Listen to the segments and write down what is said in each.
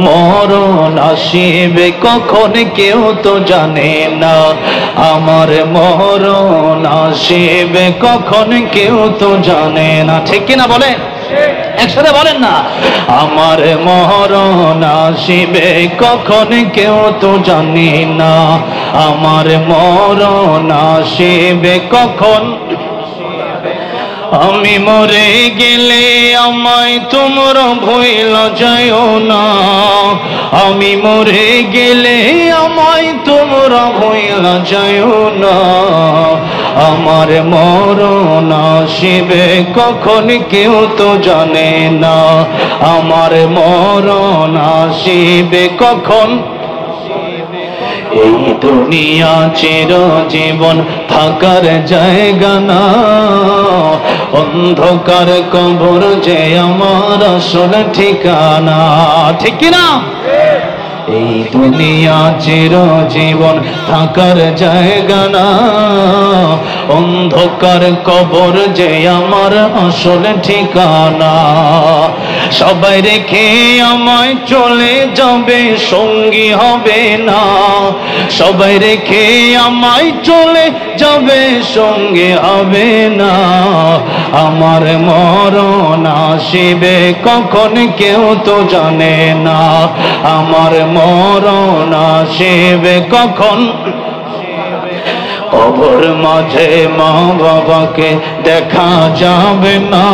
মরণ আসিবে কখন কেউ তো জানে না, আমার মরণ আসিবে কখন কেউ তো জানে না। ঠিক কিনা বলেন? একসাথে বলেন না, আমার মরণ আসিবে কখন কেউ তো জানে না, আমার মরণ আসিবে কখন। আমি মরে গেলে আমায় তোমরা ভুইলা যাইও না, আমি মরে গেলে আমায় তোমরা ভুইলা যাইও না, আমার মরণ আসিবে কখন কেউ তো জানে না, আমার মরণ আসিবে কখন। এই দুনিয়া চিরজীবন থাকার জায়গা না, অন্ধকার কবর যে আমার আসল ঠিকানা। ঠিক কিনা? এই দুনিয়া চিরজীবন থাকার জায়গা না, অন্ধকার কবর যে আমার আসল ঠিকানা। সবাই রেখে আমায় চলে যাবে, সঙ্গী হবে না, সবাই রেখে আমায় চলে যাবে, সঙ্গী হবে না, আমার মরণ আসিবে কখন কেউ তো জানে না, আমার মরণ আসিবে কখন। কবর মাঝে মা বাবাকে দেখা যাবে না,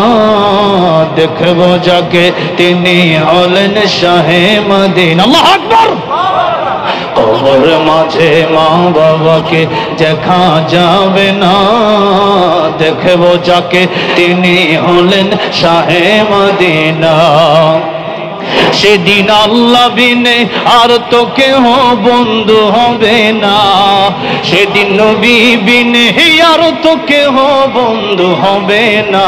দেখব যাকে তিনি হলেন শাহে মদিনা। আল্লাহু আকবার। কবর মাঝে মা বাবাকে দেখা যাবে না, দেখব যাকে তিনি হলেন শাহে মদিনা। সেদিন আল্লাহ বিনে আর তো কেহ বন্ধু হবে না, সেদিন নবী বিনে আর তো কেহ বন্ধু হবে না,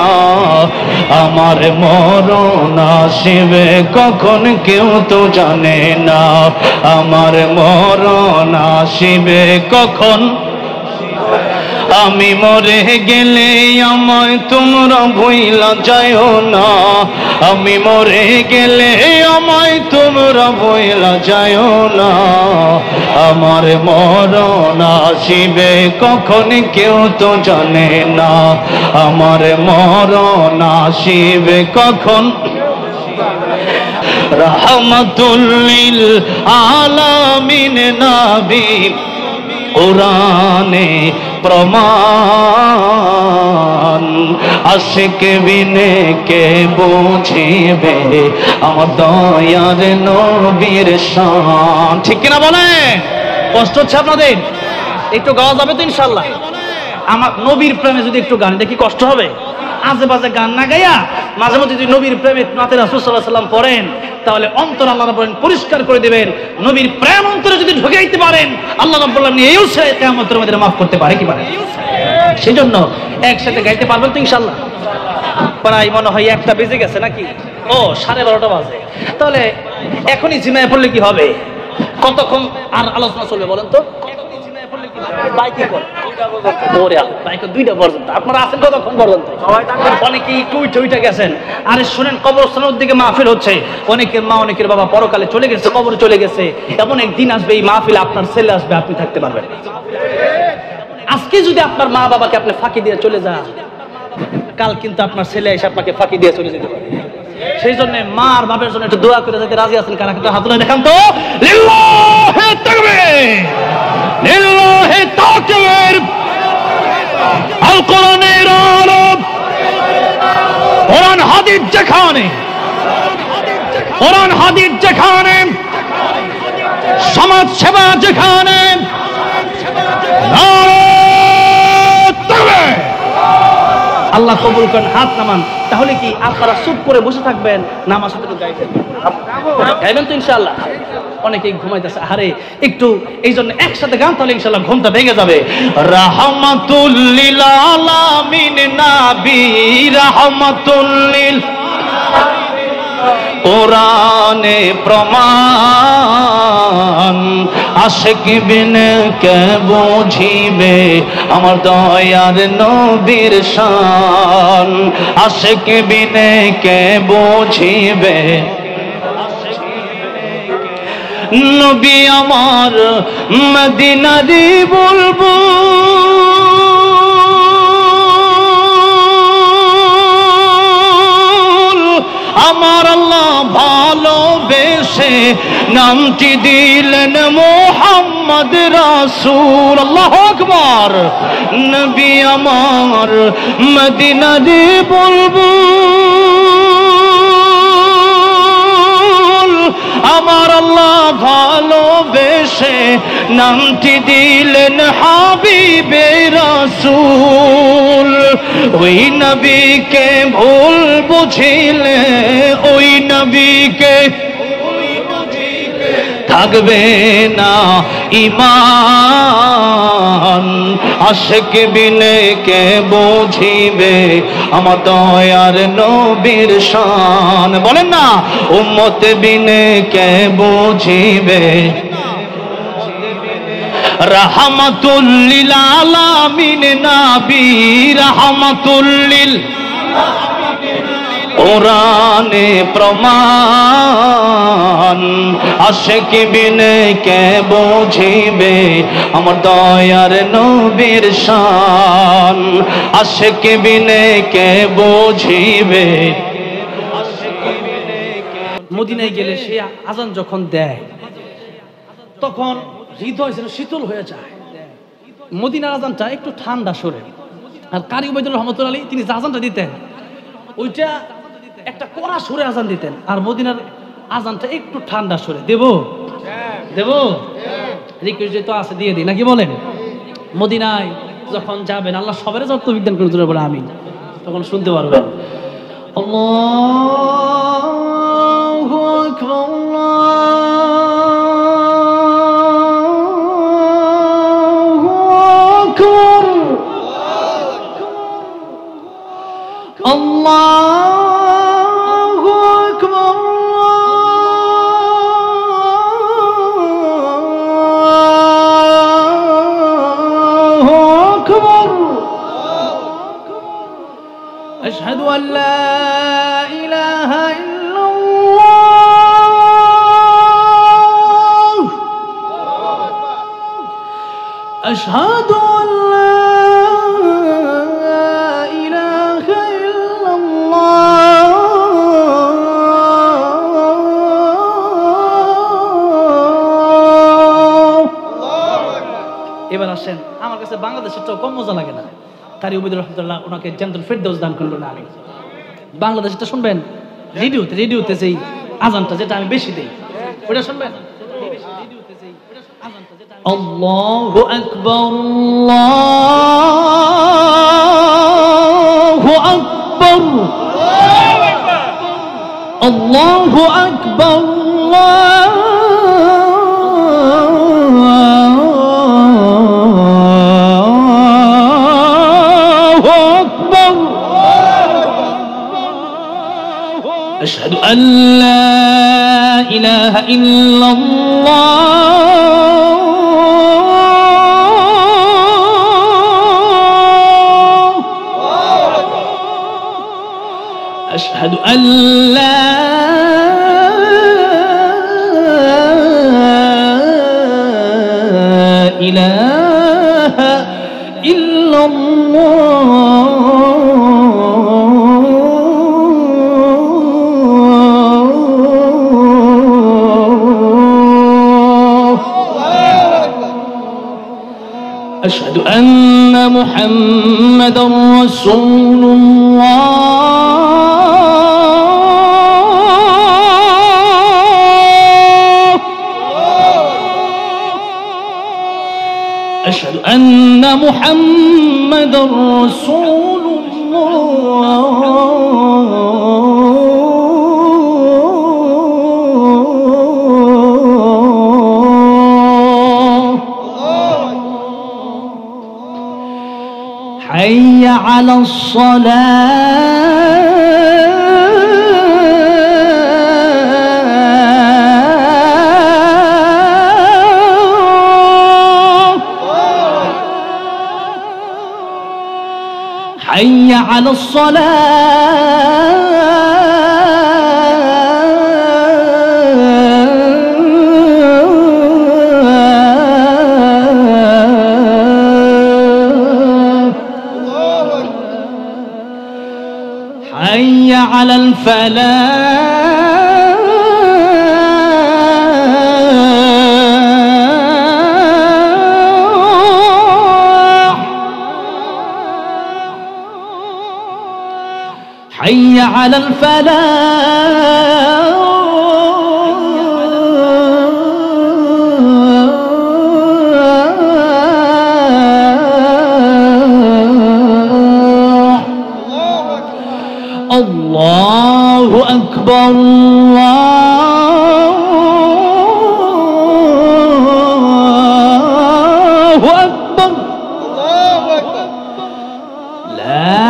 আমার মরণ আসিবে কখন কেউ তো জানে না, আমার মরণ আসিবে কখন। আমি মরে গেলে আমায় তোমরা ভুইলা যাইও না, আমি মরে গেলে আমায় তোমরা ভুইলা যাইও না, আমার মরণ আসিবে কখন কেউ তো জানে না, আমার মরণ আসিবে কখন। রাহমাতুল লিল আলামিন নবী কোরআনে প্রমাণ, আশিক বিনে কে বুঝিবে আমার দয়ার নবীর শান। ঠিক কিনা বলে? কষ্ট হচ্ছে আপনাদের? একটু গাওয়া যাবে তো ইনশাআল্লাহ? আমার নবীর প্রেমে যদি একটু গান দেখি কষ্ট হবে? আজে বাজে গান না গাইয়া মাঝে মধ্যে যদি নবীর প্রেমে নাতে রাসূল সাল্লাল্লাহু আলাইহি ওয়াসাল্লাম পড়েন, তাহলে অন্তর আল্লাহ রাব্বুল আলামিন পরিষ্কার করে দিবেন। নবীর প্রেম অন্তরে যদি ঢুকে দিতে পারেন, আল্লাহ রাব্বুল আলামিন এই উসিলায় কিয়ামতের মধ্যে maaf করতে পারে কি পারে? সেজন্য একসাথে গাইতে পারবেন তো ইনশাআল্লাহ? প্রায় মনে হয় 1টা বেজে গেছে নাকি? ও 12:30 বাজে। তাহলে এখনই জিমায় পড়লে কি হবে? কতক্ষণ আর আলোচনা চলবে বলেন তো? বাইকে কর ওরে বাইকে 2টা পর্যন্ত। আপনারা আছেন কতক্ষণ পর্যন্ত? অনেকেই টুইটা গেছেন। আরে শুনেন, কবরস্থানের দিকে মাহফিল হচ্ছে, অনেকের মা অনেকের বাবা পরকালে চলে গেছে, কবরে চলে গেছে। এমন একদিন আসবে এই মাহফিলে আপনার ছেলে আসবে, আপনি থাকতে পারবেন। আজকে যদি আপনার মা বাবাকে আপনি ফাঁকি দিয়ে চলে যান, কাল কিন্তু আপনার ছেলে এসে আপনাকে ফাঁকি দিয়ে চলে যেতে পারে। সেই জন্য মা আর বাবার জন্য একটু দোয়া করে যেতে রাজি আছেন কারা? কিন্তু হাত তুলে দেখান তো। লিল্লাহি তাকবীর, লিল্লাহি তাকবীর। আল কোরআনের আলো, কোরআন হাদিস যেখানে, কোরআন হাদিস যেখানে, সমাজ সেবা যেখানে, আল্লাহ কবুল করেন। হাত নামান। তাহলে কি আপনারা চুপ করে বসে থাকবেন? নামাজ শুধু গাইবেন তো ইনশাআল্লাহ? অনেকেই ঘুমাইতেছে, আরে একটু এই জন্য একসাথে গান, তাহলে ইনশাআল্লাহ ঘুমটা ভেঙে যাবে। রাহমাতুল লিল আলামিন নবী, রাহমাতুল লিল কোরআনে প্রমাণ, আশিক বিনে কে বুঝিবে আমার দয়ার নবীর শান, আশিক বিনে কে বুঝিবে নবী আমার মদিনারি বুলবুল আমার আল্লাহ ভালোবেসে নামটি দিলেন মুহাম্মদ রাসূল। আল্লাহু আকবার। নবী আমার মদিনারি বুলবুল আমার আল্লাহ ভালোবেসে নামটি দিলেন হাবিবে রাসূল। ওই নবীকে ভুল বুঝিলে ওই নবীকে থাকবে না ঈমান। আশিক বিনে কে বুঝিবে আমার দয়ার নবীর শান। বলেন না উম্মত বিনে কে বুঝিবে রাহমাতুল লিল আলামিন নবী রাহমাতুল লিল কোরআনে প্রমাণ। আশিক বিনে কে বুঝিবে আমার দয়ার নবীর শান। আশিক বিনে কে বুঝিবে। মদিনায় গেলে সে আজান যখন দেয় তখন হৃদয় যেন শীতল হয়ে যায়। মদিনার আজানটা একটু ঠান্ডা সুরে, আর কারি উবাইদুর রহমতুল্লাহ আলী তিনি যে আজানটা দিতেন ওইটা একটা কড়া সুরে আজান দিতেন, আর মদিনার আজানটা একটু ঠান্ডা সুরে। দেবো দেবো রিকোয়েস্ট তো আছে, দিয়ে দিই নাকি বলেন? মদিনায় যখন যাবেন আল্লাহ সবারই যত বিজ্ঞান করে জোরে বলে আমিন, তখন শুনতে পারবেন আল্লাহু আকবার আল্লাহু আকবার আল্লাহু আকবার আশহাদু আল লা ইলাহা ইল্লাল্লাহ আশহাদু আল লা এবার আসেন, আমার কাছে বাংলাদেশের তো কম মজা লাগে না। কারি উবাইদুর রহমতুল্লাহ ওনাকে জান্নাতুল ফেরদাউস দান করলেন। আমি বাংলাদেশটা শুনবেন, রেডিওতে যেই আজানটা যেটা আমি বেশি দেই ওটা শুনবেন। আল্লাহু আকবার আল্লাহু আকবার আল্লাহু আকবার أشهد أن لا إله إلا الله أشهد أن لا إله إلا الله أشهد أن محمدا رسول الله أشهد أن محمدا رسول حي على الصلاة حي على الصلاة حي على الفلاح الله أكبر الله أكبر لا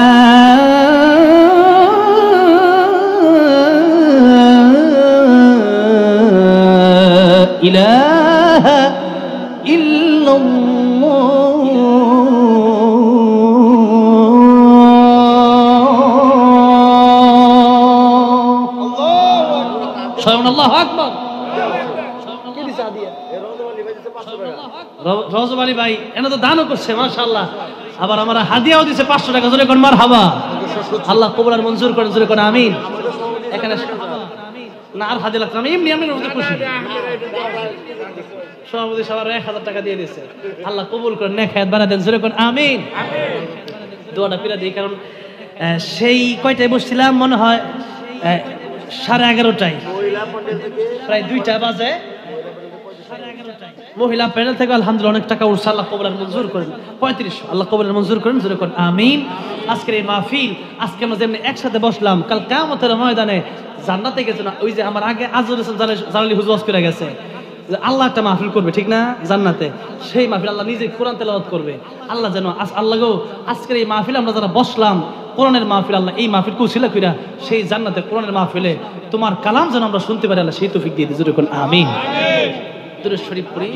إله إلا الله شايفون الله أكبر রজব আলী ভাই এনে তো দানও করছে মাশাআল্লাহ আবার আমরা হাদিয়াও দিছে 500 টাকা জোরে কোন মারহাবা আল্লাহ কবুল আর মঞ্জুর করেন জোরে কোন আমিন এখানে না আর হাদিয়া লাগছে আমি এমনি খুশি সভাপতি সবার 1000 টাকা দিয়ে দিয়েছে আল্লাহ কবুল করেন নেক হায়াত বানায় দেন জোরে কোন আমিন দোয়াটা পিরা দিই কারণ সেই কয়টায় বসছিলাম মনে হয় 11:30টায় প্রায় 2টা বাজে মহিলা প্যানেল থেকে আলহামদুলিল্লাহ অনেক টাকা উঠছে আল্লাহ কবুল আর মঞ্জুর করেন 3500 আল্লাহ কবুল আর মঞ্জুর করেন জোরে কোন আমিন আজকের এই মাহফিল আজকে আমরা যেমনি একসাথে বসলাম কাল কিয়ামতের ময়দানে জান্নাতে গেছে না ওই যে আমার আগে আজর হোসেন জালালি হুজুর ওয়াজ করে গেছে যে আল্লাহ একটা মাহফিল করবে ঠিক না জান্নাতে সেই মাহফিল আল্লাহ নিজে কোরআন তেলাওয়াত করবে আল্লাহ যেন আল্লাহ গো আজকের এই মাহফিল আমরা যারা বসলাম কোরআনের মাহফিল আল্লাহ এই মাহফিল কুশিলা কইরা সেই জান্নাতে কোরআনের মাহফিলে তোমার কালাম যেন আমরা শুনতে পারি আল্লাহ সেই তৌফিক দিয়ে দিই জোরে কোন আমিন দুরূদ শরীফ পড়ি